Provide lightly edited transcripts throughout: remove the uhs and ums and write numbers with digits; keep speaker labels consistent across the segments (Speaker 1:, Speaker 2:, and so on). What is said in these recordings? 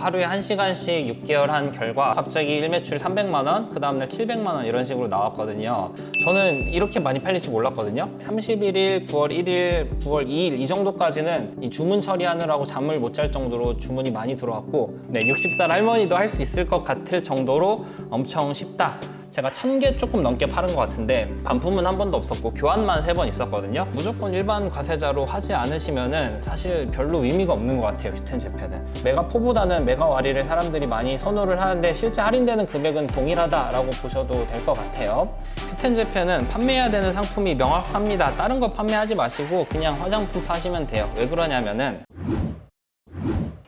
Speaker 1: 하루에 1시간씩 6개월 한 결과 갑자기 일매출 300만원, 그 다음날 700만원 이런 식으로 나왔거든요. 저는 이렇게 많이 팔릴지 몰랐거든요. 31일, 9월 1일, 9월 2일 이 정도까지는 이 주문 처리하느라고 잠을 못 잘 정도로 주문이 많이 들어왔고, 네, 60살 할머니도 할 수 있을 것 같을 정도로 엄청 쉽다. 제가 1000개 조금 넘게 파는 것 같은데 반품은 한 번도 없었고 교환만 3번 있었거든요. 무조건 일반 과세자로 하지 않으시면은 사실 별로 의미가 없는 것 같아요. 큐텐 재팬은 메가포보다는 메가와리를 사람들이 많이 선호를 하는데 실제 할인되는 금액은 동일하다라고 보셔도 될 것 같아요. 큐텐 재팬은 판매해야 되는 상품이 명확합니다. 다른 거 판매하지 마시고 그냥 화장품 파시면 돼요. 왜 그러냐면은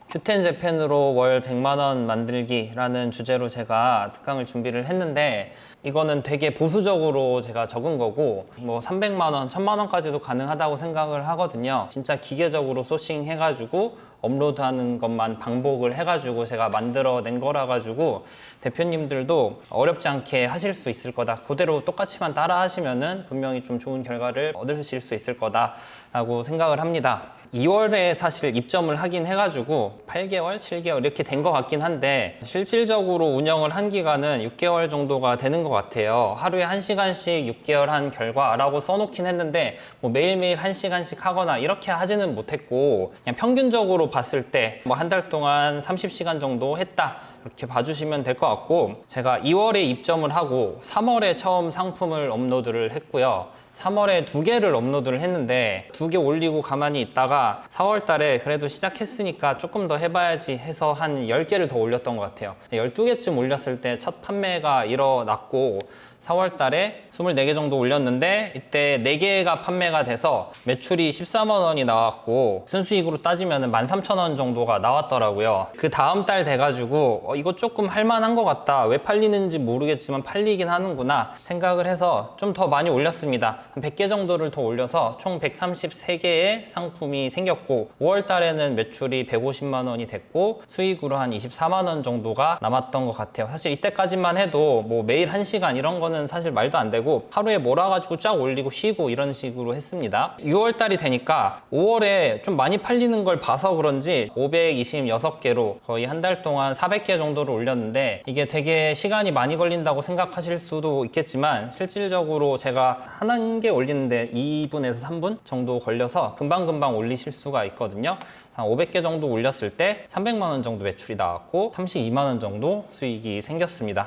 Speaker 1: 큐텐 재팬으로 월 100만원 만들기라는 주제로 제가 특강을 준비를 했는데, 이거는 되게 보수적으로 제가 적은 거고 뭐 300만원, 1000만원까지도 가능하다고 생각을 하거든요. 진짜 기계적으로 소싱 해가지고 업로드하는 것만 반복을 해가지고 제가 만들어낸 거라 가지고 대표님들도 어렵지 않게 하실 수 있을 거다, 그대로 똑같이만 따라 하시면은 분명히 좀 좋은 결과를 얻으실 수 있을 거다 라고 생각을 합니다. 2월에 사실 입점을 하긴 해가지고 8개월, 7개월 이렇게 된 것 같긴 한데 실질적으로 운영을 한 기간은 6개월 정도가 되는 것 같아요. 하루에 1시간씩 6개월 한 결과라고 써놓긴 했는데 뭐 매일매일 1시간씩 하거나 이렇게 하지는 못했고, 그냥 평균적으로 봤을 때 뭐 한 달 동안 30시간 정도 했다 이렇게 봐주시면 될 것 같고, 제가 2월에 입점을 하고 3월에 처음 상품을 업로드를 했고요. 3월에 2개를 업로드를 했는데 2개 올리고 가만히 있다가 4월 달에 그래도 시작했으니까 조금 더 해봐야지 해서 한 10개를 더 올렸던 것 같아요. 12개쯤 올렸을 때 첫 판매가 일어났고 4월 달에 24개 정도 올렸는데 이때 4개가 판매가 돼서 매출이 14만 원이 나왔고 순수익으로 따지면 13,000원 정도가 나왔더라고요. 그 다음 달 돼가지고 이거 조금 할만한 것 같다, 왜 팔리는지 모르겠지만 팔리긴 하는구나 생각을 해서 좀 더 많이 올렸습니다. 한 100개 정도를 더 올려서 총 133개의 상품이 생겼고 5월 달에는 매출이 150만 원이 됐고 수익으로 한 24만 원 정도가 남았던 것 같아요. 사실 이때까지만 해도 뭐 매일 1시간 이런 거는 사실 말도 안 되고 하루에 몰아가지고 쫙 올리고 쉬고 이런 식으로 했습니다. 6월 달이 되니까 5월에 좀 많이 팔리는 걸 봐서 그런지 526개로 거의 한 달 동안 400개 정도를 올렸는데, 이게 되게 시간이 많이 걸린다고 생각하실 수도 있겠지만 실질적으로 제가 한 개 올리는데 2분에서 3분 정도 걸려서 금방금방 올리실 수가 있거든요. 한 500개 정도 올렸을 때 300만 원 정도 매출이 나왔고 32만 원 정도 수익이 생겼습니다.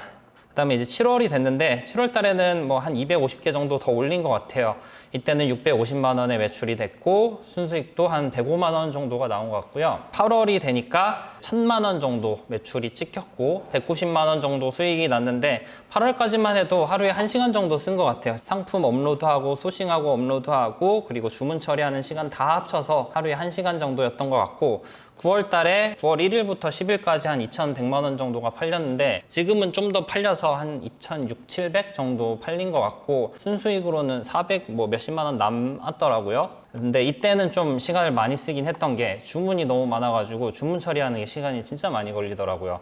Speaker 1: 그 다음에 이제 7월이 됐는데 7월 달에는 뭐 한 250개 정도 더 올린 것 같아요. 이때는 650만 원의 매출이 됐고 순수익도 한 105만 원 정도가 나온 것 같고요. 8월이 되니까 1000만 원 정도 매출이 찍혔고 190만 원 정도 수익이 났는데 8월까지만 해도 하루에 1시간 정도 쓴 것 같아요. 상품 업로드하고 소싱하고 업로드하고 그리고 주문 처리하는 시간 다 합쳐서 하루에 1시간 정도였던 것 같고, 9월 달에 9월 1일부터 10일까지 한 2,100만 원 정도가 팔렸는데 지금은 좀 더 팔려서 한 2,600, 700 정도 팔린 것 같고 순수익으로는 400 뭐 몇십만 원 남았더라고요. 근데 이때는 좀 시간을 많이 쓰긴 했던 게 주문이 너무 많아가지고 주문 처리하는 게 시간이 진짜 많이 걸리더라고요.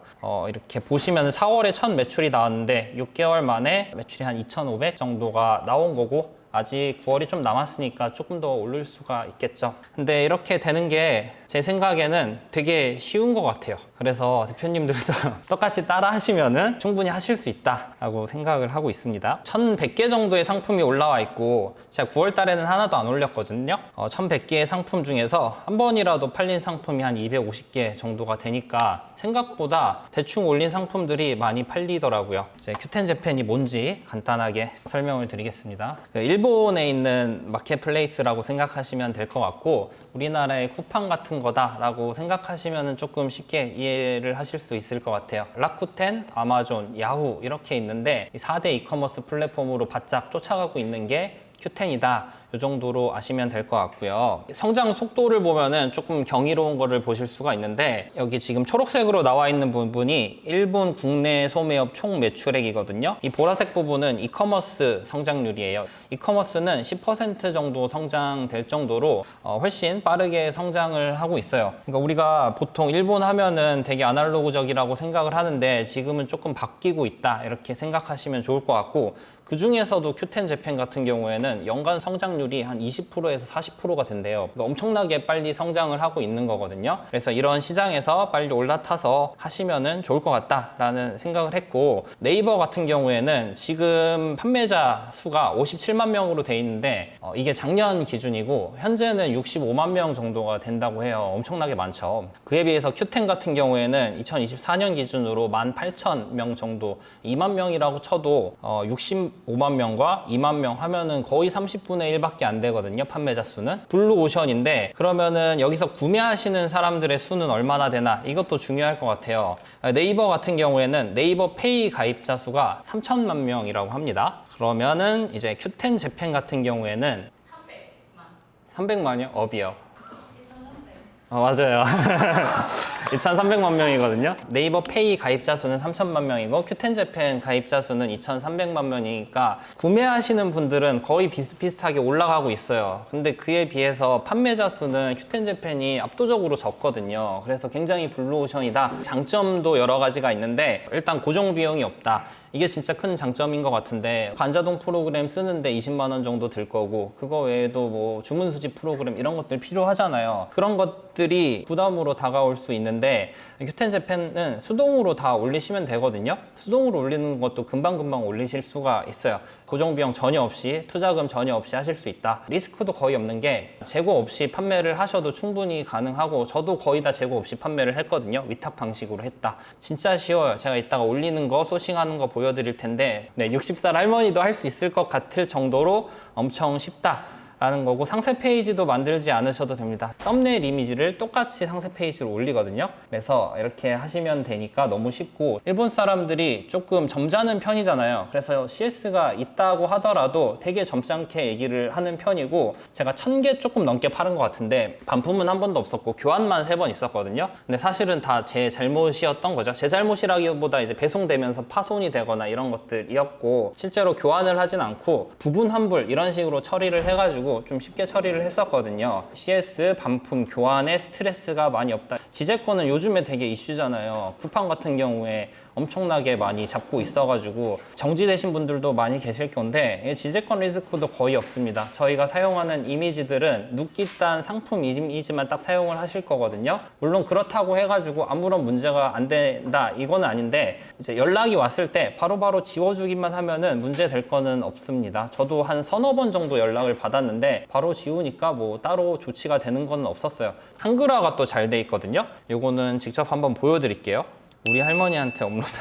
Speaker 1: 이렇게 보시면 4월에 첫 매출이 나왔는데 6개월 만에 매출이 한 2,500 정도가 나온 거고 아직 9월이 좀 남았으니까 조금 더 오를 수가 있겠죠. 근데 이렇게 되는 게 제 생각에는 되게 쉬운 것 같아요. 그래서 대표님들도 똑같이 따라 하시면은 충분히 하실 수 있다라고 생각을 하고 있습니다. 1,100개 정도의 상품이 올라와 있고 제가 9월 달에는 하나도 안 올렸거든요. 1,100개의 상품 중에서 한 번이라도 팔린 상품이 한 250개 정도가 되니까 생각보다 대충 올린 상품들이 많이 팔리더라고요. 이제 큐텐 재팬이 뭔지 간단하게 설명을 드리겠습니다. 일본에 있는 마켓플레이스라고 생각하시면 될 것 같고 우리나라의 쿠팡 같은 거다라고 생각하시면 조금 쉽게 이해를 하실 수 있을 것 같아요. 라쿠텐, 아마존, 야후 이렇게 있는데 4대 이커머스 플랫폼으로 바짝 쫓아가고 있는 게 큐텐이다, 이 정도로 아시면 될 것 같고요. 성장 속도를 보면은 조금 경이로운 거를 보실 수가 있는데 여기 지금 초록색으로 나와 있는 부분이 일본 국내 소매업 총 매출액이거든요. 이 보라색 부분은 이커머스 성장률이에요. 이커머스는 10% 정도 성장될 정도로 훨씬 빠르게 성장을 하고 있어요. 그러니까 우리가 보통 일본 하면은 되게 아날로그적이라고 생각을 하는데 지금은 조금 바뀌고 있다 이렇게 생각하시면 좋을 것 같고, 그 중에서도 큐텐 재팬 같은 경우에는 연간 성장률 생산율이 한 20%에서 40%가 된대요. 그러니까 엄청나게 빨리 성장을 하고 있는 거거든요. 그래서 이런 시장에서 빨리 올라타서 하시면은 좋을 것 같다라는 생각을 했고, 네이버 같은 경우에는 지금 판매자 수가 57만 명으로 돼 있는데 이게 작년 기준이고 현재는 65만 명 정도가 된다고 해요. 엄청나게 많죠. 그에 비해서 큐텐 같은 경우에는 2024년 기준으로 18,000명 정도, 2만 명이라고 쳐도 65만 명과 2만 명 하면은 거의 30분의 1밖에 안 되거든요. 판매자 수는. 블루오션인데 그러면은 여기서 구매하시는 사람들의 수는 얼마나 되나, 이것도 중요할 것 같아요. 네이버 같은 경우에는 네이버 페이 가입자 수가 3천만 명이라고 합니다. 그러면은 이제 큐텐 재팬 같은 경우에는 300만이요? 업이요. 맞아요. 2,300만 명이거든요. 네이버 페이 가입자 수는 3천만 명이고 큐텐 재팬 가입자 수는 2,300만 명이니까 구매하시는 분들은 거의 비슷비슷하게 올라가고 있어요. 근데 그에 비해서 판매자 수는 큐텐 재팬이 압도적으로 적거든요. 그래서 굉장히 블루오션이다. 장점도 여러 가지가 있는데 일단 고정 비용이 없다. 이게 진짜 큰 장점인 것 같은데, 관자동 프로그램 쓰는데 20만 원 정도 들 거고, 그거 외에도 뭐 주문 수집 프로그램 이런 것들 필요하잖아요. 그런 것들이 부담으로 다가올 수 있는데 큐텐 재팬은 수동으로 다 올리시면 되거든요. 수동으로 올리는 것도 금방금방 올리실 수가 있어요. 고정 비용 전혀 없이, 투자금 전혀 없이 하실 수 있다. 리스크도 거의 없는 게 재고 없이 판매를 하셔도 충분히 가능하고, 저도 거의 다 재고 없이 판매를 했거든요. 위탁 방식으로 했다. 진짜 쉬워요. 제가 이따가 올리는 거, 소싱하는 거 보여드릴 텐데 60살 할머니도 할 수 있을 것 같을 정도로 엄청 쉽다 라는 거고, 상세 페이지도 만들지 않으셔도 됩니다. 썸네일 이미지를 똑같이 상세 페이지로 올리거든요. 그래서 이렇게 하시면 되니까 너무 쉽고, 일본 사람들이 조금 점잖은 편이잖아요. 그래서 CS가 있다고 하더라도 되게 점잖게 얘기를 하는 편이고, 제가 1000개 조금 넘게 팔은 것 같은데 반품은 한 번도 없었고 교환만 3번 있었거든요. 근데 사실은 다 제 잘못이었던 거죠. 제 잘못이라기보다 이제 배송되면서 파손이 되거나 이런 것들이었고, 실제로 교환을 하진 않고 부분 환불 이런 식으로 처리를 해가지고 좀 쉽게 처리를 했었거든요. CS 반품 교환에 스트레스가 많이 없다. 지재권은 요즘에 되게 이슈잖아요. 쿠팡 같은 경우에 엄청나게 많이 잡고 있어가지고 정지되신 분들도 많이 계실 건데, 지재권 리스크도 거의 없습니다. 저희가 사용하는 이미지들은 눕기딴 상품 이미지만 딱 사용을 하실 거거든요. 물론 그렇다고 해가지고 아무런 문제가 안 된다 이거는 아닌데, 이제 연락이 왔을 때 바로바로 지워주기만 하면은 문제 될 거는 없습니다. 저도 한 서너 번 정도 연락을 받았는데 바로 지우니까 뭐 따로 조치가 되는 건 없었어요. 한글화가 또 잘 돼 있거든요. 요거는 직접 한번 보여드릴게요. 우리 할머니한테 업로드.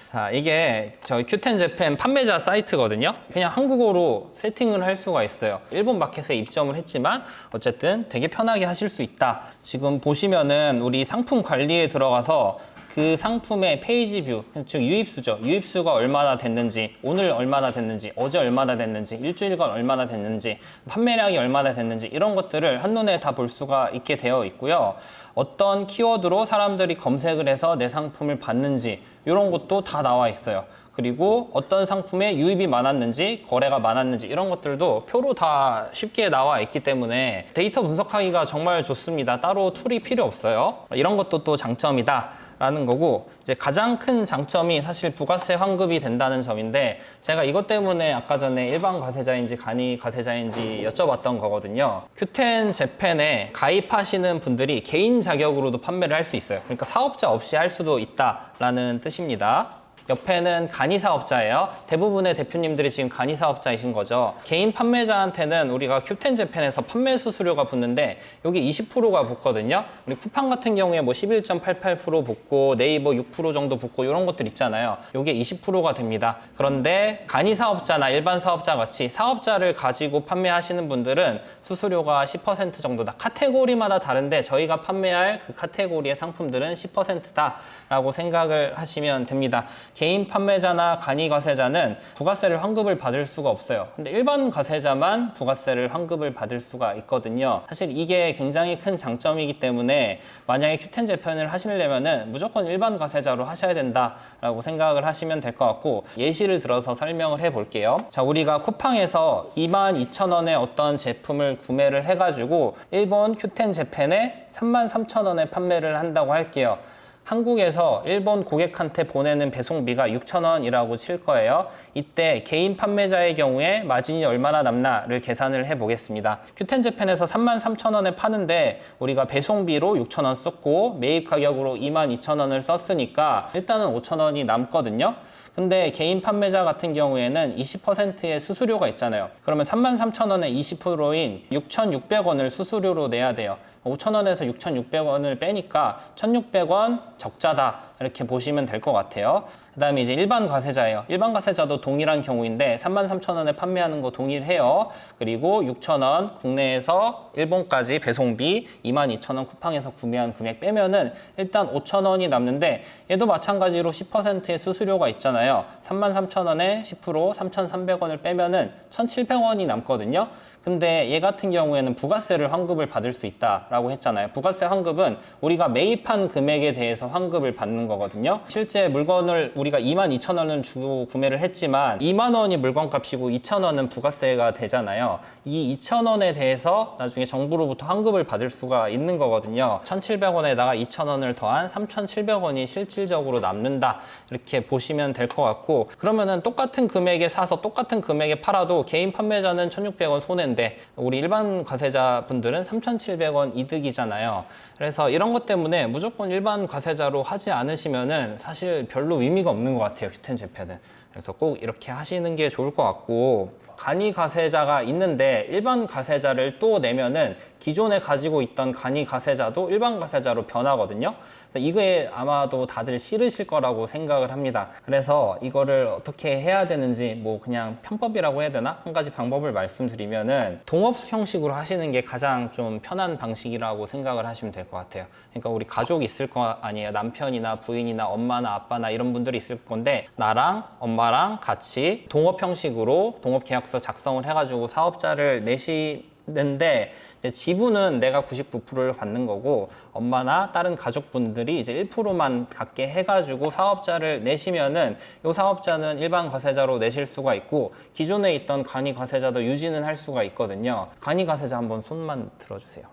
Speaker 1: 자, 이게 저희 큐텐 재팬 판매자 사이트거든요. 그냥 한국어로 세팅을 할 수가 있어요. 일본 마켓에 입점을 했지만 어쨌든 되게 편하게 하실 수 있다. 지금 보시면은 우리 상품 관리에 들어가서 그 상품의 페이지 뷰, 즉 유입수죠. 유입수가 얼마나 됐는지, 오늘 얼마나 됐는지, 어제 얼마나 됐는지, 일주일간 얼마나 됐는지, 판매량이 얼마나 됐는지, 이런 것들을 한눈에 다 볼 수가 있게 되어 있고요. 어떤 키워드로 사람들이 검색을 해서 내 상품을 봤는지 이런 것도 다 나와 있어요. 그리고 어떤 상품에 유입이 많았는지, 거래가 많았는지 이런 것들도 표로 다 쉽게 나와 있기 때문에 데이터 분석하기가 정말 좋습니다. 따로 툴이 필요 없어요. 이런 것도 또 장점이다 라는 거고, 이제 가장 큰 장점이 사실 부가세 환급이 된다는 점인데, 제가 이것 때문에 아까 전에 일반 과세자인지 간이 과세자인지 여쭤봤던 거거든요. 큐텐 재팬에 가입하시는 분들이 개인 자격으로도 판매를 할 수 있어요. 그러니까 사업자 없이 할 수도 있다라는 뜻입니다. 옆에는 간이 사업자예요. 대부분의 대표님들이 지금 간이 사업자이신 거죠. 개인 판매자한테는 우리가 큐텐 재팬에서 판매 수수료가 붙는데 여기 20%가 붙거든요. 우리 쿠팡 같은 경우에 뭐 11.88% 붙고 네이버 6% 정도 붙고 이런 것들 있잖아요. 이게 20%가 됩니다. 그런데 간이 사업자나 일반 사업자 같이 사업자를 가지고 판매하시는 분들은 수수료가 10% 정도다. 카테고리마다 다른데 저희가 판매할 그 카테고리의 상품들은 10%다라고 생각을 하시면 됩니다. 개인 판매자나 간이 과세자는 부가세를 환급을 받을 수가 없어요. 근데 일반 과세자만 부가세를 환급을 받을 수가 있거든요. 사실 이게 굉장히 큰 장점이기 때문에 만약에 큐텐 재팬을 하시려면은 무조건 일반 과세자로 하셔야 된다라고 생각을 하시면 될 것 같고, 예시를 들어서 설명을 해 볼게요. 자, 우리가 쿠팡에서 22,000원에 어떤 제품을 구매를 해가지고 일본 큐텐 재팬에 33,000원에 판매를 한다고 할게요. 한국에서 일본 고객한테 보내는 배송비가 6,000원이라고 칠 거예요. 이때 개인 판매자의 경우에 마진이 얼마나 남나를 계산을 해보겠습니다. 큐텐재팬에서 33,000원에 파는데 우리가 배송비로 6,000원 썼고 매입 가격으로 22,000원을 썼으니까 일단은 5,000원이 남거든요. 근데 개인 판매자 같은 경우에는 20%의 수수료가 있잖아요. 그러면 33,000원의 20%인 6,600원을 수수료로 내야 돼요. 5,000원에서 6,600원을 빼니까 1,600원 적자다 이렇게 보시면 될 것 같아요. 그 다음에 이제 일반 과세자예요. 일반 과세자도 동일한 경우인데 33,000원에 판매하는 거 동일해요. 그리고 6,000원 국내에서 일본까지 배송비 22,000원 쿠팡에서 구매한 금액 빼면은 일단 5,000원이 남는데 얘도 마찬가지로 10%의 수수료가 있잖아요. 33,000원에 10% 3,300원을 빼면은 1,700원이 남거든요. 근데 얘 같은 경우에는 부가세를 환급을 받을 수 있다라고 했잖아요. 부가세 환급은 우리가 매입한 금액에 대해서 환급을 받는 거거든요. 실제 물건을 우리가 22,000원을 주고 구매를 했지만 2만 원이 물건값이고 2,000원은 부가세가 되잖아요. 이 2,000원에 대해서 나중에 정부로부터 환급을 받을 수가 있는 거거든요. 1,700원에다가 2,000원을 더한 3,700원이 실질적으로 남는다 이렇게 보시면 될 것 같고, 그러면은 똑같은 금액에 사서 똑같은 금액에 팔아도 개인 판매자는 1,600원 손해인데 우리 일반 과세자 분들은 3,700원 이득이잖아요. 그래서 이런 것 때문에 무조건 일반 과세자로 하지 않으시면은 사실 별로 의미가 없는 것 같아요, 큐텐재팬은. 그래서 꼭 이렇게 하시는 게 좋을 것 같고, 간이 과세자가 있는데 일반 과세자를 또 내면은 기존에 가지고 있던 간이 과세자도 일반 과세자로 변하거든요. 그래서 이거에 아마도 다들 싫으실 거라고 생각을 합니다. 그래서 이거를 어떻게 해야 되는지 뭐 그냥 편법이라고 해야 되나? 한 가지 방법을 말씀드리면은 동업 형식으로 하시는 게 가장 좀 편한 방식이라고 생각을 하시면 될 것 같아요. 그러니까 우리 가족이 있을 거 아니에요. 남편이나 부인이나 엄마나 아빠나 이런 분들이 있을 건데 나랑 엄마랑 같이 동업 형식으로 동업 계약서 작성을 해가지고 사업자를 내시는데 이제 지분은 내가 99%를 받는 거고 엄마나 다른 가족분들이 이제 1%만 갖게 해가지고 사업자를 내시면은 이 사업자는 일반 과세자로 내실 수가 있고 기존에 있던 간이 과세자도 유지는 할 수가 있거든요. 간이 과세자 한번 손만 들어주세요.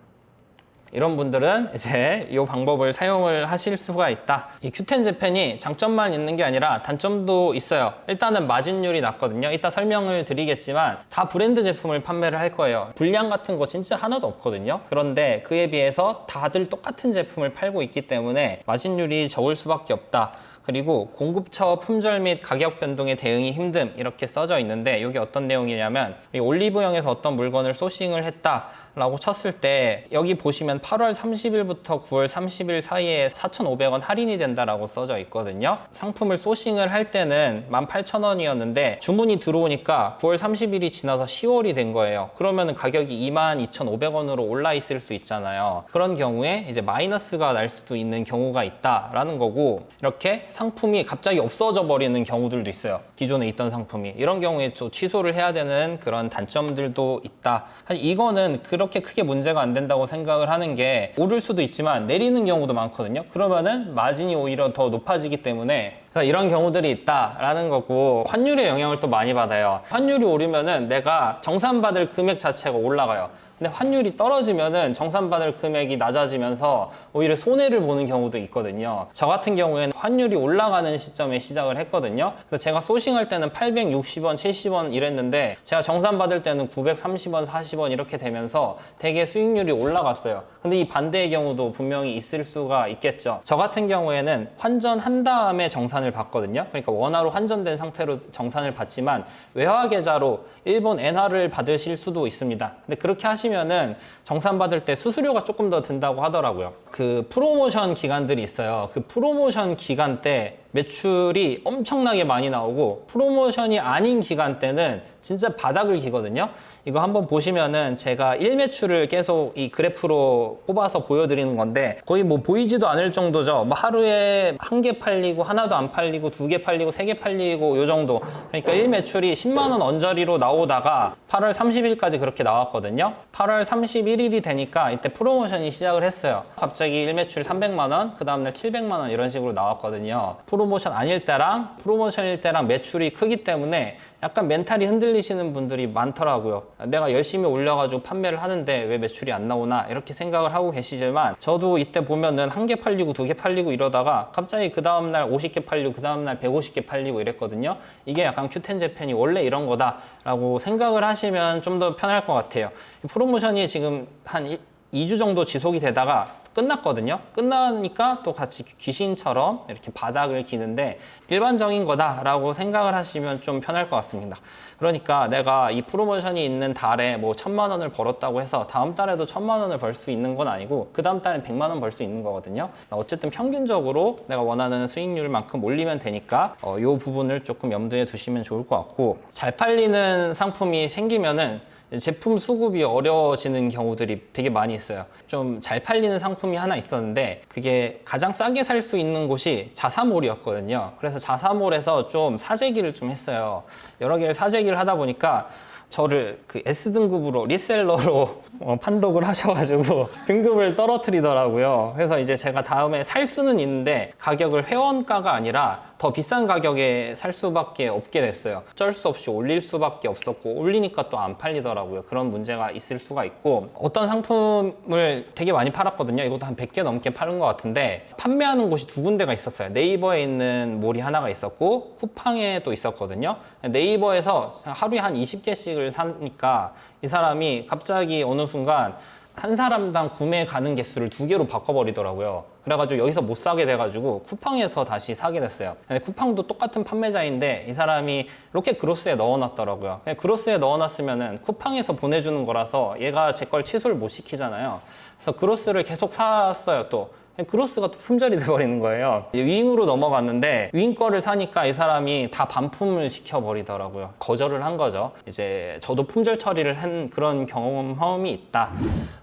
Speaker 1: 이런 분들은 이제 이 방법을 사용을 하실 수가 있다. 이 큐텐재팬이 장점만 있는 게 아니라 단점도 있어요. 일단은 마진율이 낮거든요. 이따 설명을 드리겠지만 다 브랜드 제품을 판매를 할 거예요. 불량 같은 거 진짜 하나도 없거든요. 그런데 그에 비해서 다들 똑같은 제품을 팔고 있기 때문에 마진율이 적을 수밖에 없다. 그리고 공급처 품절 및 가격 변동에 대응이 힘듦 이렇게 써져 있는데 이게 어떤 내용이냐면 올리브영에서 어떤 물건을 소싱을 했다라고 쳤을 때 여기 보시면 8월 30일부터 9월 30일 사이에 4,500원 할인이 된다라고 써져 있거든요. 상품을 소싱을 할 때는 18,000원이었는데 주문이 들어오니까 9월 30일이 지나서 10월이 된 거예요. 그러면 가격이 22,500원으로 올라 있을 수 있잖아요. 그런 경우에 이제 마이너스가 날 수도 있는 경우가 있다라는 거고, 이렇게 상품이 갑자기 없어져 버리는 경우들도 있어요. 기존에 있던 상품이. 이런 경우에 또 취소를 해야 되는 그런 단점들도 있다. 사실 이거는 그렇게 크게 문제가 안 된다고 생각을 하는 게 오를 수도 있지만 내리는 경우도 많거든요. 그러면은 마진이 오히려 더 높아지기 때문에 이런 경우들이 있다라는 거고, 환율의 영향을 또 많이 받아요. 환율이 오르면은 내가 정산받을 금액 자체가 올라가요. 근데 환율이 떨어지면은 정산받을 금액이 낮아지면서 오히려 손해를 보는 경우도 있거든요. 저 같은 경우에는 환율이 올라가는 시점에 시작을 했거든요. 그래서 제가 소싱할 때는 860원, 70원 이랬는데 제가 정산받을 때는 930원, 40원 이렇게 되면서 되게 수익률이 올라갔어요. 근데 이 반대의 경우도 분명히 있을 수가 있겠죠. 저 같은 경우에는 환전한 다음에 정산을 받거든요. 그러니까 원화로 환전된 상태로 정산을 받지만 외화 계좌로 일본 엔화를 받으실 수도 있습니다. 근데 그렇게 하시면은 정산받을 때 수수료가 조금 더 든다고 하더라고요. 그 프로모션 기간들이 있어요. 그 프로모션 기간 때 매출이 엄청나게 많이 나오고 프로모션이 아닌 기간 때는 진짜 바닥을 기거든요. 이거 한번 보시면은 제가 1매출을 계속 이 그래프로 뽑아서 보여드리는 건데 거의 뭐 보이지도 않을 정도죠. 뭐 하루에 1개 팔리고 하나도 안 팔리고 2개 팔리고 3개 팔리고 요 정도. 그러니까 1매출이 10만 원 언저리로 나오다가 8월 30일까지 그렇게 나왔거든요. 8월 31일이 되니까 이때 프로모션이 시작을 했어요. 갑자기 1매출 300만 원, 그 다음날 700만 원 이런 식으로 나왔거든요. 프로모션 아닐 때랑 프로모션일 때랑 매출이 크기 때문에 약간 멘탈이 흔들리시는 분들이 많더라고요. 내가 열심히 올려가지고 판매를 하는데 왜 매출이 안 나오나 이렇게 생각을 하고 계시지만, 저도 이때 보면은 1개 팔리고 2개 팔리고 이러다가 갑자기 그 다음날 50개 팔리고 그 다음날 150개 팔리고 이랬거든요. 이게 약간 Q10 재팬이 원래 이런 거다라고 생각을 하시면 좀 더 편할 것 같아요. 프로모션이 지금 한 2주 정도 지속이 되다가 끝났거든요. 끝나니까 또 같이 귀신처럼 이렇게 바닥을 기는데 일반적인 거다라고 생각을 하시면 좀 편할 것 같습니다. 그러니까 내가 이 프로모션이 있는 달에 뭐 1,000만 원을 벌었다고 해서 다음 달에도 1,000만 원을 벌 수 있는 건 아니고 그 다음 달엔 100만 원 벌 수 있는 거거든요. 어쨌든 평균적으로 내가 원하는 수익률만큼 올리면 되니까 이 부분을 조금 염두에 두시면 좋을 것 같고, 잘 팔리는 상품이 생기면은 제품 수급이 어려워지는 경우들이 되게 많이 있어요. 좀 잘 팔리는 상품이 하나 있었는데 그게 가장 싸게 살 수 있는 곳이 자사몰이었거든요. 그래서 자사몰에서 좀 사재기를 좀 했어요. 여러 개를 사재기를 하다 보니까 저를 그 S등급으로 리셀러로 판독을 하셔가지고 등급을 떨어뜨리더라고요. 그래서 이제 제가 다음에 살 수는 있는데 가격을 회원가가 아니라 더 비싼 가격에 살 수밖에 없게 됐어요. 어쩔 수 없이 올릴 수밖에 없었고, 올리니까 또 안 팔리더라고요. 그런 문제가 있을 수가 있고, 어떤 상품을 되게 많이 팔았거든요. 이것도 한 100개 넘게 파는 것 같은데 판매하는 곳이 2군데가 있었어요. 네이버에 있는 몰이 하나가 있었고 쿠팡에 또 있었거든요. 네이버에서 하루에 한 20개씩을 사니까 이 사람이 갑자기 어느 순간 한 사람당 구매 가능 개수를 2개로 바꿔버리더라고요. 그래가지고 여기서 못 사게 돼가지고 쿠팡에서 다시 사게 됐어요. 근데 쿠팡도 똑같은 판매자인데 이 사람이 로켓 그로스에 넣어놨더라고요. 그로스에 넣어놨으면은 쿠팡에서 보내주는 거라서 얘가 제 걸 취소를 못 시키잖아요. 그래서 그로스를 계속 샀어요. 또 그로스가 또 품절이 돼버리는 거예요. 윙으로 넘어갔는데 윙 거를 사니까 이 사람이 다 반품을 시켜버리더라고요. 거절을 한 거죠. 이제 저도 품절 처리를 한 그런 경험이 있다.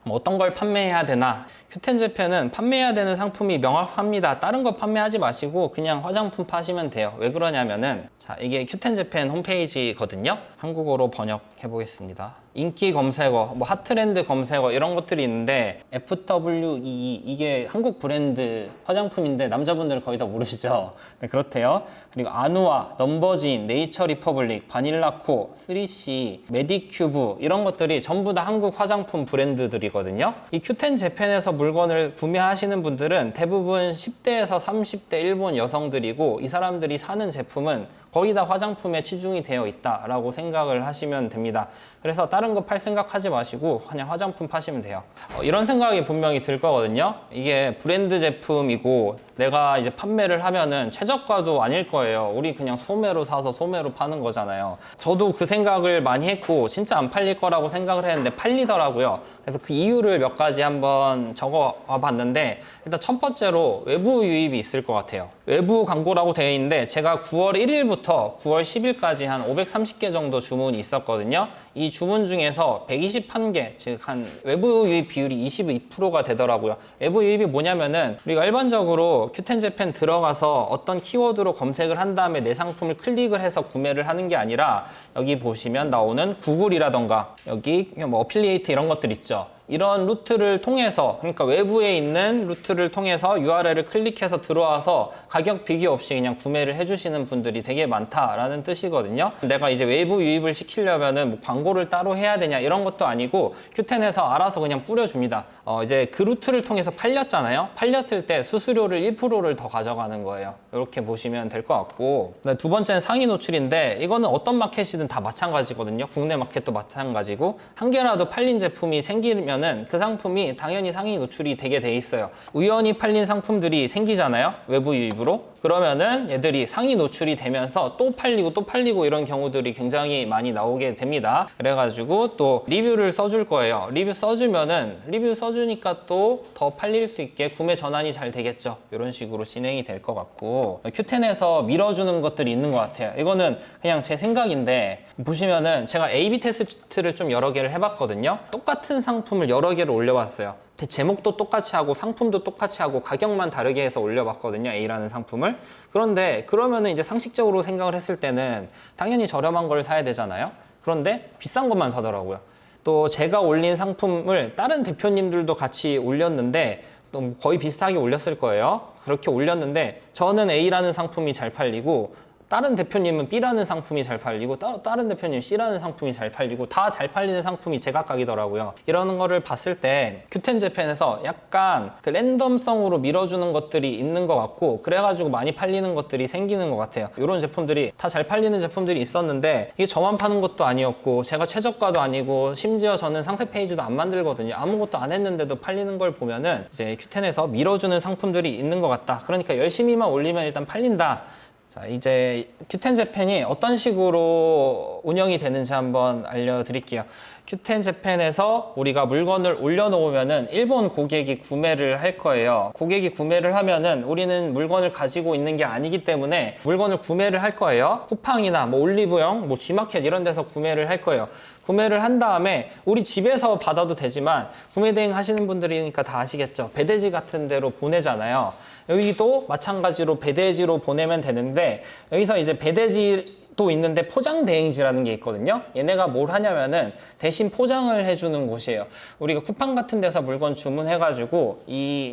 Speaker 1: 어떤 걸 판매해야 되나? Q10 재팬은 판매해야 되는 상품이 명확합니다. 다른 거 판매하지 마시고 그냥 화장품 파시면 돼요. 왜 그러냐면은, 자, 이게 Q10 재팬 홈페이지거든요. 한국어로 번역해 보겠습니다. 인기 검색어, 뭐 핫트렌드 검색어 이런 것들이 있는데 FWE 이게 한국 브랜드 화장품인데 남자분들은 거의 다 모르시죠? 네, 그렇대요. 그리고 아누아, 넘버진, 네이처 리퍼블릭, 바닐라코, 3C, 메디큐브 이런 것들이 전부 다 한국 화장품 브랜드들이거든요. 이 Q10 재팬에서 물건을 구매하시는 분들은 대부분 10대에서 30대 일본 여성들이고, 이 사람들이 사는 제품은 거의 다 화장품에 치중이 되어 있다라고 생각을 하시면 됩니다. 그래서 다른 거 팔 생각하지 마시고 그냥 화장품 파시면 돼요. 이런 생각이 분명히 들 거거든요. 이게 브랜드 제품이고 내가 이제 판매를 하면은 최저가도 아닐 거예요. 우리 그냥 소매로 사서 소매로 파는 거잖아요. 저도 그 생각을 많이 했고 진짜 안 팔릴 거라고 생각을 했는데 팔리더라고요. 그래서 그 이유를 몇 가지 한번 적어 봤는데, 일단 첫 번째로 외부 유입이 있을 것 같아요. 외부 광고라고 되어 있는데 제가 9월 1일부터 9월 10일까지 한 530개 정도 주문이 있었거든요. 이 주문 중에서 121개, 즉 한 외부 유입 비율이 22%가 되더라고요. 외부 유입이 뭐냐면은 우리가 일반적으로 Q10 재팬 들어가서 어떤 키워드로 검색을 한 다음에 내 상품을 클릭을 해서 구매를 하는 게 아니라, 여기 보시면 나오는 구글이라던가 여기 뭐 어필리에이트 이런 것들 있죠. 이런 루트를 통해서, 그러니까 외부에 있는 루트를 통해서 URL을 클릭해서 들어와서 가격 비교 없이 그냥 구매를 해주시는 분들이 되게 많다라는 뜻이거든요. 내가 이제 외부 유입을 시키려면은 뭐 광고를 따로 해야 되냐 이런 것도 아니고 Q10에서 알아서 그냥 뿌려줍니다. 이제 그 루트를 통해서 팔렸잖아요. 팔렸을 때 수수료를 1%를 더 가져가는 거예요. 이렇게 보시면 될 것 같고, 두 번째는 상위 노출인데 이거는 어떤 마켓이든 다 마찬가지거든요. 국내 마켓도 마찬가지고, 한 개라도 팔린 제품이 생기면 그 상품이 당연히 상위 노출이 되게 돼 있어요. 우연히 팔린 상품들이 생기잖아요, 외부 유입으로. 그러면은 얘들이 상위 노출이 되면서 또 팔리고 이런 경우들이 굉장히 많이 나오게 됩니다. 그래가지고 또 리뷰를 써줄 거예요. 리뷰 써주니까 또 더 팔릴 수 있게 구매 전환이 잘 되겠죠. 이런 식으로 진행이 될 것 같고, Q10에서 밀어주는 것들이 있는 것 같아요. 이거는 그냥 제 생각인데, 보시면은 제가 A/B 테스트를 좀 여러 개를 해봤거든요. 똑같은 상품을 여러 개를 올려봤어요. 제목도 똑같이 하고 상품도 똑같이 하고 가격만 다르게 해서 올려봤거든요, A라는 상품을. 그런데 그러면은 이제 상식적으로 생각을 했을 때는 당연히 저렴한 걸 사야 되잖아요. 그런데 비싼 것만 사더라고요. 또 제가 올린 상품을 다른 대표님들도 같이 올렸는데 거의 비슷하게 올렸을 거예요. 그렇게 올렸는데 저는 A라는 상품이 잘 팔리고 다른 대표님은 B라는 상품이 잘 팔리고 다른 대표님 C라는 상품이 잘 팔리고 다 잘 팔리는 상품이 제각각이더라고요. 이러는 거를 봤을 때 큐텐 재팬에서 약간 그 랜덤성으로 밀어주는 것들이 있는 것 같고 그래가지고 많이 팔리는 것들이 생기는 것 같아요. 이런 제품들이 다 잘 팔리는 제품들이 있었는데 이게 저만 파는 것도 아니었고 제가 최저가도 아니고 심지어 저는 상세 페이지도 안 만들거든요. 아무것도 안 했는데도 팔리는 걸 보면은 이제 큐텐에서 밀어주는 상품들이 있는 것 같다. 그러니까 열심히만 올리면 일단 팔린다. 자, 이제 큐텐 재팬이 어떤 식으로 운영이 되는지 한번 알려드릴게요. 큐텐 재팬에서 우리가 물건을 올려놓으면은 일본 고객이 구매를 할 거예요. 고객이 구매를 하면은 우리는 물건을 가지고 있는 게 아니기 때문에 물건을 구매를 할 거예요. 쿠팡이나 뭐 올리브영, 뭐 G마켓 이런 데서 구매를 할 거예요. 구매를 한 다음에 우리 집에서 받아도 되지만 구매 대행 하시는 분들이니까 다 아시겠죠. 배대지 같은 데로 보내잖아요. 여기도 마찬가지로 배대지로 보내면 되는데 여기서 이제 배대지도 있는데 포장 대행지라는 게 있거든요. 얘네가 뭘 하냐면은 대신 포장을 해주는 곳이에요. 우리가 쿠팡 같은 데서 물건 주문해가지고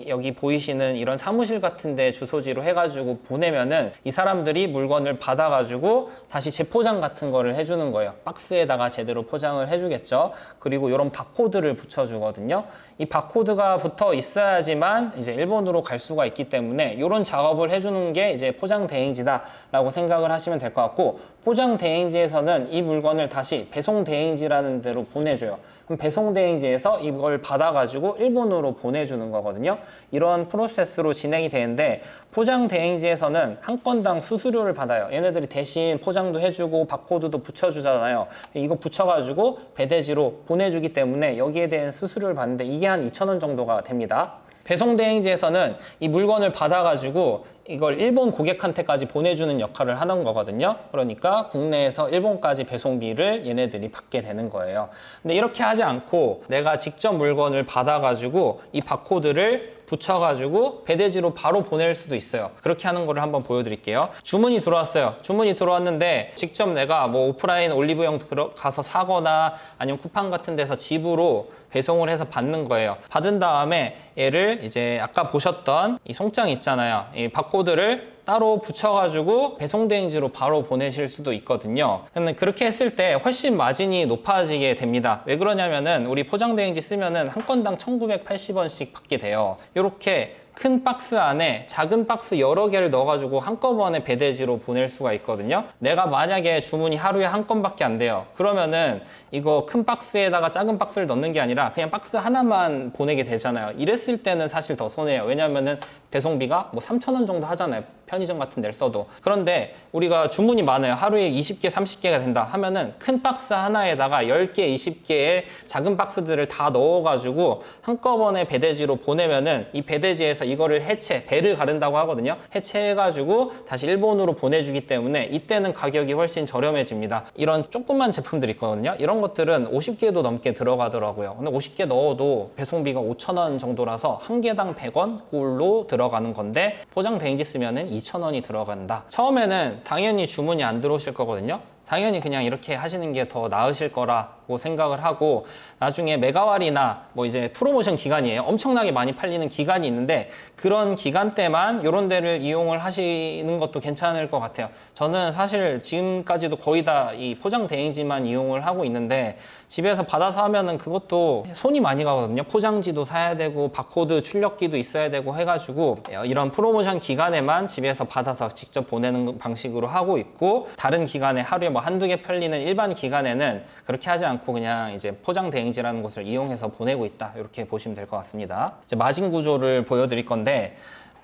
Speaker 1: 여기 보이시는 이런 사무실 같은 데 주소지로 해가지고 보내면은 이 사람들이 물건을 받아가지고 다시 재포장 같은 거를 해주는 거예요. 박스에다가 제대로 포장을 해주겠죠. 그리고 이런 바코드를 붙여주거든요. 이 바코드가 붙어 있어야지만 이제 일본으로 갈 수가 있기 때문에 이런 작업을 해주는 게 이제 포장 대행지다라고 생각을 하시면 될 것 같고 포장 대행지에서는 이 물건을 다시 배송 대행지라는 데로 보내줘요. 그럼 배송 대행지에서 이걸 받아가지고 일본으로 보내주는 거거든요. 이런 프로세스로 진행이 되는데 포장 대행지에서는 한 건당 수수료를 받아요. 얘네들이 대신 포장도 해주고 바코드도 붙여주잖아요. 이거 붙여가지고 배대지로 보내주기 때문에 여기에 대한 수수료를 받는데 이게 한 2,000원 정도가 됩니다. 배송 대행지에서는 이 물건을 받아가지고 이걸 일본 고객한테까지 보내주는 역할을 하는 거거든요. 그러니까 국내에서 일본까지 배송비를 얘네들이 받게 되는 거예요. 근데 이렇게 하지 않고 내가 직접 물건을 받아가지고 이 바코드를 붙여가지고 배대지로 바로 보낼 수도 있어요. 그렇게 하는 거를 한번 보여드릴게요. 주문이 들어왔어요. 주문이 들어왔는데 직접 내가 뭐 오프라인 올리브영 들어가서 사거나 아니면 쿠팡 같은 데서 집으로 배송을 해서 받는 거예요. 받은 다음에 얘를 이제 아까 보셨던 이 송장 있잖아요. 이 바코드를 따로 붙여가지고 배송대행지로 바로 보내실 수도 있거든요. 근데 그렇게 했을 때 훨씬 마진이 높아지게 됩니다. 왜 그러냐면은 우리 포장대행지 쓰면은 한 건당 1,980원씩 받게 돼요. 이렇게 큰 박스 안에 작은 박스 여러 개를 넣어가지고 한꺼번에 배대지로 보낼 수가 있거든요. 내가 만약에 주문이 하루에 한 건밖에 안 돼요. 그러면은 이거 큰 박스에다가 작은 박스를 넣는 게 아니라 그냥 박스 하나만 보내게 되잖아요. 이랬을 때는 사실 더 손해예요. 왜냐면은 배송비가 뭐 3,000원 정도 하잖아요. 편의점 같은 데를 써도. 그런데 우리가 주문이 많아요. 하루에 20개, 30개가 된다 하면은 큰 박스 하나에다가 10개, 20개의 작은 박스들을 다 넣어가지고 한꺼번에 배대지로 보내면은 이 배대지에서 이거를 배를 가른다고 하거든요. 해체해가지고 다시 일본으로 보내주기 때문에 이때는 가격이 훨씬 저렴해집니다. 이런 조그만 제품들 있거든요. 이런 것들은 50개도 넘게 들어가더라고요. 근데 50개 넣어도 배송비가 5,000원 정도라서 한 개당 100원 꼴로 들어가는 건데 포장 대행지 쓰면은 2,000원이 들어간다. 처음에는 당연히 주문이 안 들어오실 거거든요. 당연히 그냥 이렇게 하시는 게 더 나으실 거라고 생각을 하고 나중에 메가왈이나 뭐 이제 프로모션 기간이에요. 엄청나게 많이 팔리는 기간이 있는데 그런 기간 때만 이런 데를 이용을 하시는 것도 괜찮을 것 같아요. 저는 사실 지금까지도 거의 다 이 포장 대행지만 이용을 하고 있는데 집에서 받아서 하면은 그것도 손이 많이 가거든요. 포장지도 사야 되고 바코드 출력기도 있어야 되고 해가지고 이런 프로모션 기간에만 집에서 받아서 직접 보내는 방식으로 하고 있고 다른 기간에 하루에 뭐 한두 개 팔리는 일반 기간에는 그렇게 하지 않고 그냥 이제 포장 대행지라는 곳을 이용해서 보내고 있다. 이렇게 보시면 될 것 같습니다. 이제 마진 구조를 보여드릴 건데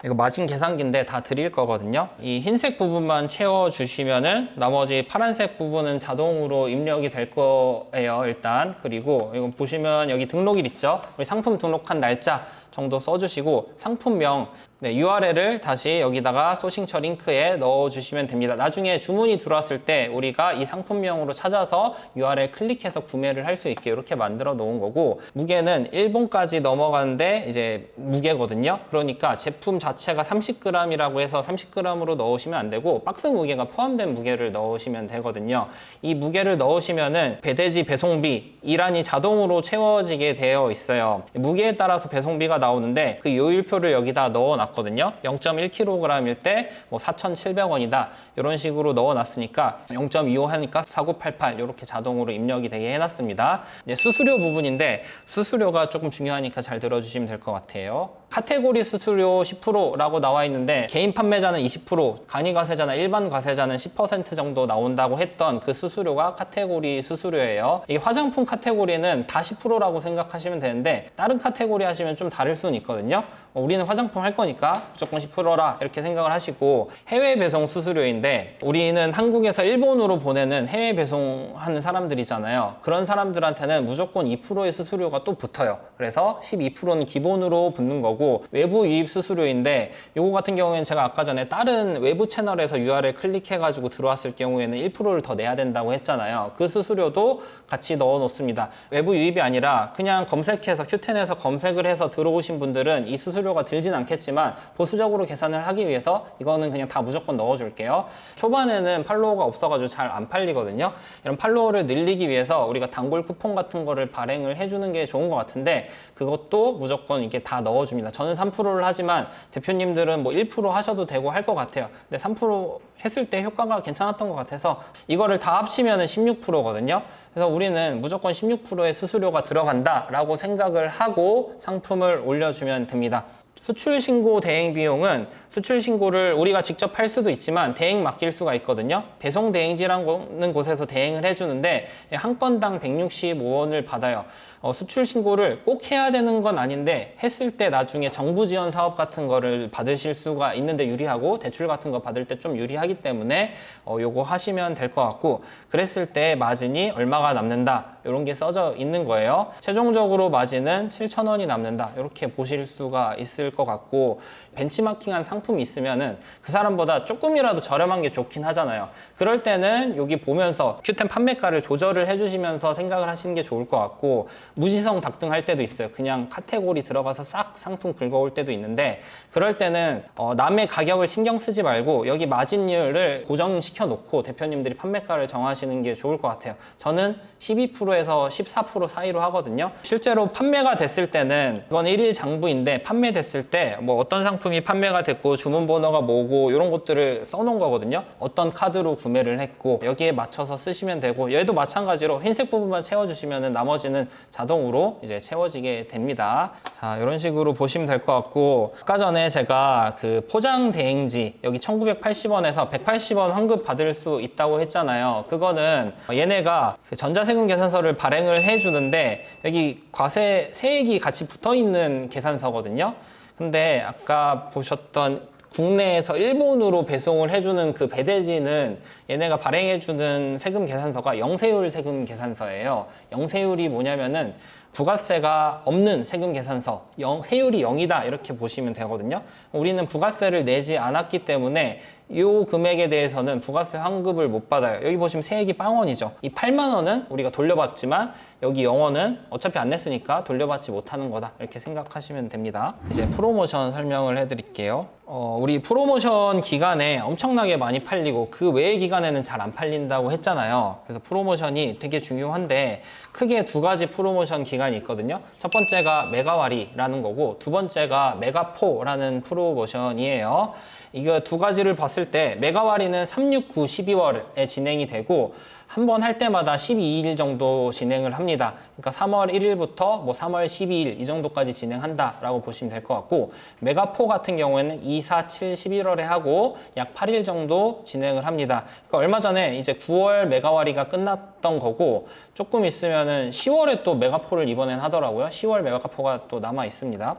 Speaker 1: 이거 마진 계산기인데 다 드릴 거거든요. 이 흰색 부분만 채워주시면은 나머지 파란색 부분은 자동으로 입력이 될 거예요, 일단. 그리고 이거 보시면 여기 등록일 있죠? 우리 상품 등록한 날짜 정도 써주시고 상품명 네, URL을 다시 여기다가 소싱처 링크에 넣어주시면 됩니다. 나중에 주문이 들어왔을 때 우리가 이 상품명으로 찾아서 URL 클릭해서 구매를 할 수 있게 이렇게 만들어 놓은 거고, 무게는 일본까지 넘어가는데 이제 무게거든요. 그러니까 제품 자체가 30g이라고 해서 30g으로 넣으시면 안 되고 박스 무게가 포함된 무게를 넣으시면 되거든요. 이 무게를 넣으시면은 배대지 배송비 이란이 자동으로 채워지게 되어 있어요. 무게에 따라서 배송비가 나오는데 그 요일표를 여기다 넣어놨거든요. 0.1kg일 때 뭐 4,700원이다 이런 식으로 넣어놨으니까 0.25 하니까 4988 이렇게 자동으로 입력이 되게 해놨습니다. 이제 수수료 부분인데 수수료가 조금 중요하니까 잘 들어주시면 될 것 같아요. 카테고리 수수료 10%라고 나와 있는데 개인 판매자는 20%, 간이 과세자나 일반 과세자는 10% 정도 나온다고 했던 그 수수료가 카테고리 수수료예요. 이 화장품 카테고리는 다 10%라고 생각하시면 되는데 다른 카테고리 하시면 좀 다를 수는 있거든요. 우리는 화장품 할 거니까 무조건 10%라 이렇게 생각을 하시고, 해외 배송 수수료인데 우리는 한국에서 일본으로 보내는 해외 배송하는 사람들이잖아요. 그런 사람들한테는 무조건 2%의 수수료가 또 붙어요. 그래서 12%는 기본으로 붙는 거고, 외부 유입 수수료인데 요거 같은 경우에는 제가 아까 전에 다른 외부 채널에서 URL 클릭해가지고 들어왔을 경우에는 1%를 더 내야 된다고 했잖아요. 그 수수료도 같이 넣어 놓습니다. 외부 유입이 아니라 그냥 검색해서 Q10에서 검색을 해서 들어오신 분들은 이 수수료가 들진 않겠지만 보수적으로 계산을 하기 위해서 이거는 그냥 다 무조건 넣어 줄게요. 초반에는 팔로워가 없어가지고 잘 안 팔리거든요. 이런 팔로워를 늘리기 위해서 우리가 단골 쿠폰 같은 거를 발행을 해주는 게 좋은 것 같은데 그것도 무조건 이게 다 넣어줍니다. 저는 3%를 하지만 대표님들은 뭐 1% 하셔도 되고 할 것 같아요. 근데 3% 했을 때 효과가 괜찮았던 것 같아서 이거를 다 합치면 16%거든요. 그래서 우리는 무조건 16%의 수수료가 들어간다라고 생각을 하고 상품을 올려주면 됩니다. 수출신고 대행 비용은 수출신고를 우리가 직접 할 수도 있지만 대행 맡길 수가 있거든요. 배송대행지라는 곳에서 대행을 해주는데 한 건당 165원을 받아요. 수출신고를 꼭 해야 되는 건 아닌데 했을 때 나중에 정부 지원 사업 같은 거를 받으실 수가 있는데 유리하고, 대출 같은 거 받을 때 좀 유리하기 때문에 요거 하시면 될 것 같고, 그랬을 때 마진이 얼마가 남는다 이런 게 써져 있는 거예요. 최종적으로 마진은 7,000원이 남는다 이렇게 보실 수가 있을 것 같고, 벤치마킹한 상품이 있으면은 그 사람보다 조금이라도 저렴한 게 좋긴 하잖아요. 그럴 때는 여기 보면서 Q10 판매가를 조절을 해주시면서 생각을 하시는 게 좋을 것 같고, 무지성 닥등할 때도 있어요. 그냥 카테고리 들어가서 싹 상품 긁어올 때도 있는데 그럴 때는 남의 가격을 신경 쓰지 말고 여기 마진율을 고정시켜 놓고 대표님들이 판매가를 정하시는 게 좋을 것 같아요. 저는 12%에서 14% 사이로 하거든요. 실제로 판매가 됐을 때는 이건 1일 장부인데 판매됐을 때 뭐 어떤 상품이 판매가 됐고 주문 번호가 뭐고 이런 것들을 써놓은 거거든요. 어떤 카드로 구매를 했고 여기에 맞춰서 쓰시면 되고, 얘도 마찬가지로 흰색 부분만 채워주시면 나머지는 자동으로 이제 채워지게 됩니다. 자, 이런 식으로 보시면 될 것 같고, 아까 전에 제가 그 포장 대행지 여기 1980원에서 180원 환급 받을 수 있다고 했잖아요. 그거는 얘네가 그 전자세금 계산서를 발행을 해주는데 여기 과세 세액이 같이 붙어 있는 계산서거든요. 근데 아까 보셨던 국내에서 일본으로 배송을 해주는 그 배대지는 얘네가 발행해주는 세금 계산서가 영세율 세금 계산서예요. 영세율이 뭐냐면은 부가세가 없는 세금 계산서, 세율이 0이다 이렇게 보시면 되거든요. 우리는 부가세를 내지 않았기 때문에 이 금액에 대해서는 부가세 환급을 못 받아요. 여기 보시면 세액이 빵원이죠. 이 8만 원은 우리가 돌려받지만 여기 0원은 어차피 안 냈으니까 돌려받지 못하는 거다 이렇게 생각하시면 됩니다. 이제 프로모션 설명을 해드릴게요. 우리 프로모션 기간에 엄청나게 많이 팔리고 그 외의 기간에는 잘 안 팔린다고 했잖아요. 그래서 프로모션이 되게 중요한데 크게 두 가지 프로모션 기간이 있거든요. 첫 번째가 메가와리라는 거고 두 번째가 메가포라는 프로모션이에요. 이거 두 가지를 봤을 때 메가와리는 3, 6, 9, 12월에 진행이 되고 한 번 할 때마다 12일 정도 진행을 합니다. 그러니까 3월 1일부터 뭐 3월 12일 이 정도까지 진행한다라고 보시면 될 것 같고, 메가포 같은 경우에는 2, 4, 7, 11월에 하고 약 8일 정도 진행을 합니다. 그러니까 얼마 전에 이제 9월 메가와리가 끝났던 거고 조금 있으면은 10월에 또 메가포를 이번엔 하더라고요. 10월 메가포가 또 남아 있습니다.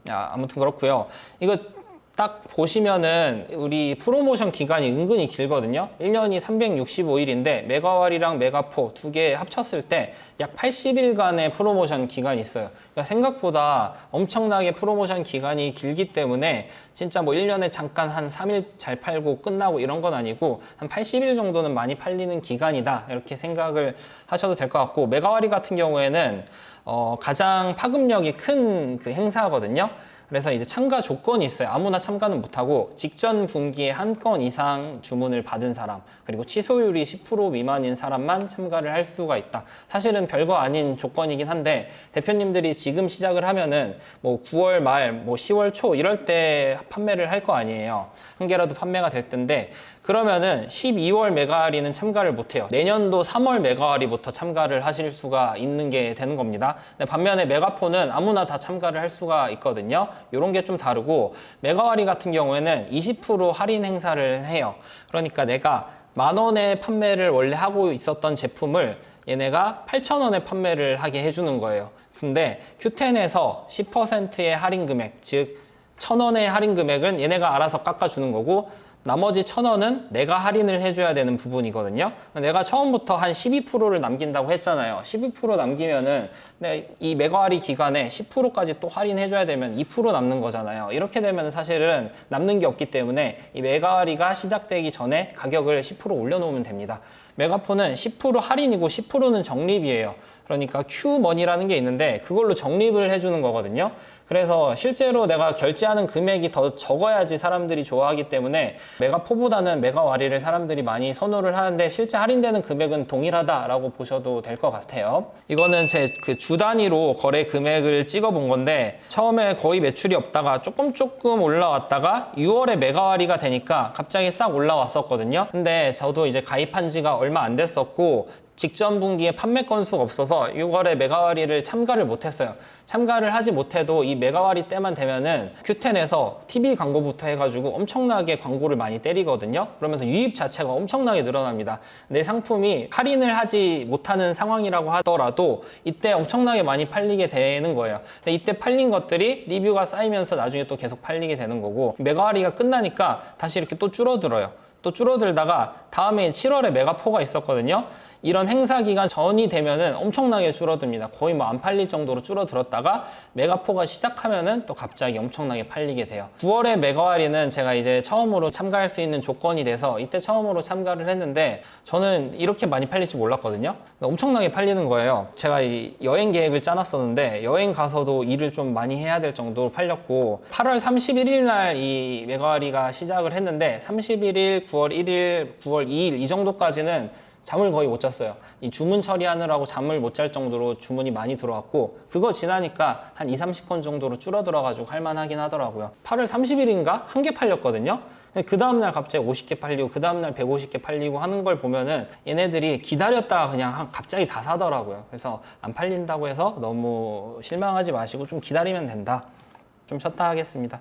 Speaker 1: 아무튼 그렇고요. 이거 딱 보시면은 우리 프로모션 기간이 은근히 길거든요. 1년이 365일인데 메가왈이랑 메가포 두 개 합쳤을 때 약 80일간의 프로모션 기간이 있어요. 그러니까 생각보다 엄청나게 프로모션 기간이 길기 때문에 진짜 뭐 1년에 잠깐 한 3일 잘 팔고 끝나고 이런 건 아니고 한 80일 정도는 많이 팔리는 기간이다, 이렇게 생각을 하셔도 될 것 같고, 메가와리 같은 경우에는 가장 파급력이 큰 그 행사거든요. 그래서 이제 참가 조건이 있어요. 아무나 참가는 못하고 직전 분기에 한 건 이상 주문을 받은 사람, 그리고 취소율이 10% 미만인 사람만 참가를 할 수가 있다. 사실은 별거 아닌 조건이긴 한데, 대표님들이 지금 시작을 하면은 뭐 9월 말, 뭐 10월 초 이럴 때 판매를 할 거 아니에요. 한 개라도 판매가 될 텐데, 그러면은 12월 메가와리는 참가를 못해요. 내년도 3월 메가와리부터 참가를 하실 수가 있는 게 되는 겁니다. 반면에 메가포는 아무나 다 참가를 할 수가 있거든요. 이런 게 좀 다르고, 메가와리 같은 경우에는 20% 할인 행사를 해요. 그러니까 내가 10,000원에 판매를 원래 하고 있었던 제품을 얘네가 8,000원에 판매를 하게 해주는 거예요. 근데 Q10에서 10%의 할인 금액, 즉 1,000원의 할인 금액은 얘네가 알아서 깎아주는 거고, 나머지 1,000원은 내가 할인을 해줘야 되는 부분이거든요. 내가 처음부터 한 12%를 남긴다고 했잖아요. 12% 남기면은 이 메가와리 기간에 10%까지 또 할인해줘야 되면 2% 남는 거잖아요. 이렇게 되면 사실은 남는 게 없기 때문에 이 메가와리가 시작되기 전에 가격을 10% 올려놓으면 됩니다. 메가포는 10% 할인이고 10%는 적립이에요. 그러니까 Q머니라는 게 있는데 그걸로 적립을 해주는 거거든요. 그래서 실제로 내가 결제하는 금액이 더 적어야지 사람들이 좋아하기 때문에 메가포보다는 메가와리를 사람들이 많이 선호를 하는데, 실제 할인되는 금액은 동일하다라고 보셔도 될 것 같아요. 이거는 제 그 주 단위로 거래 금액을 찍어 본 건데, 처음에 거의 매출이 없다가 조금 올라왔다가 6월에 메가와리가 되니까 갑자기 싹 올라왔었거든요. 근데 저도 이제 가입한 지가 얼마 안 됐었고 직전 분기에 판매 건수가 없어서 6월에 메가와리를 참가를 못했어요. 참가를 하지 못해도 이 메가와리 때만 되면은 Q10에서 TV 광고부터 해가지고 엄청나게 광고를 많이 때리거든요. 그러면서 유입 자체가 엄청나게 늘어납니다. 내 상품이 할인을 하지 못하는 상황이라고 하더라도 이때 엄청나게 많이 팔리게 되는 거예요. 근데 이때 팔린 것들이 리뷰가 쌓이면서 나중에 또 계속 팔리게 되는 거고, 메가와리가 끝나니까 다시 이렇게 또 줄어들어요. 또 줄어들다가 다음에 7월에 메가포가 있었거든요. 이런 행사 기간 전이 되면은 엄청나게 줄어듭니다. 거의 뭐 안 팔릴 정도로 줄어들었다가 메가포가 시작하면은 또 갑자기 엄청나게 팔리게 돼요. 9월에 메가와리는 제가 이제 처음으로 참가할 수 있는 조건이 돼서 이때 처음으로 참가를 했는데, 저는 이렇게 많이 팔릴 줄 몰랐거든요. 엄청나게 팔리는 거예요. 제가 이 여행 계획을 짜놨었는데 여행 가서도 일을 좀 많이 해야 될 정도로 팔렸고, 8월 31일 날 이 메가와리가 시작을 했는데 31일, 9월 1일, 9월 2일 이 정도까지는 잠을 거의 못 잤어요. 이 주문 처리하느라고 잠을 못 잘 정도로 주문이 많이 들어왔고, 그거 지나니까 한 20-30건 정도로 줄어들어가지고 할만하긴 하더라고요. 8월 30일인가? 한 개 팔렸거든요? 그 다음날 갑자기 50개 팔리고 그 다음날 150개 팔리고 하는 걸 보면은 얘네들이 기다렸다가 그냥 갑자기 다 사더라고요. 그래서 안 팔린다고 해서 너무 실망하지 마시고 좀 기다리면 된다. 좀 쉬었다 하겠습니다.